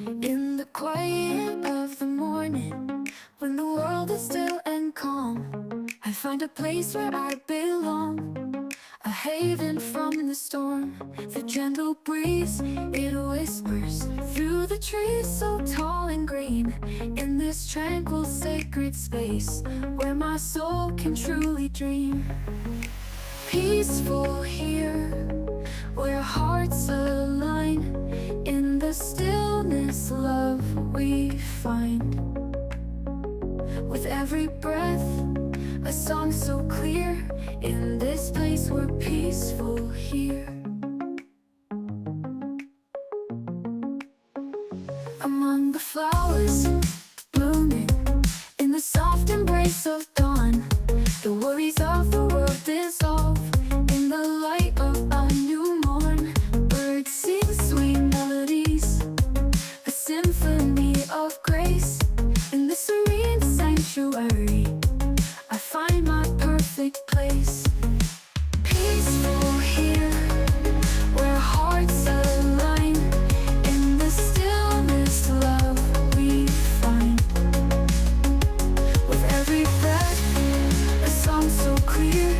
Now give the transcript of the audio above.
In the quiet of the morning, when the world is still and calm, I find a place where I belong, a haven from the storm. The gentle breeze, it whispers through the trees so tall and green. In this tranquil sacred space, where my soul can truly dream. Peaceful here, where hearts align. In the stillness, love we find. With every breath, a song so clear. In this place, we're peaceful here. Among the flowers blooming, in the soft embrace of dawn, the worries of the world dissolve in the light of a new morn. Birds sing sweet melodies, a symphony of grace. In the serene sanctuary, I find my perfect place. Peaceful here, where hearts align. In the stillness, love we find. With every breath, a song so clear.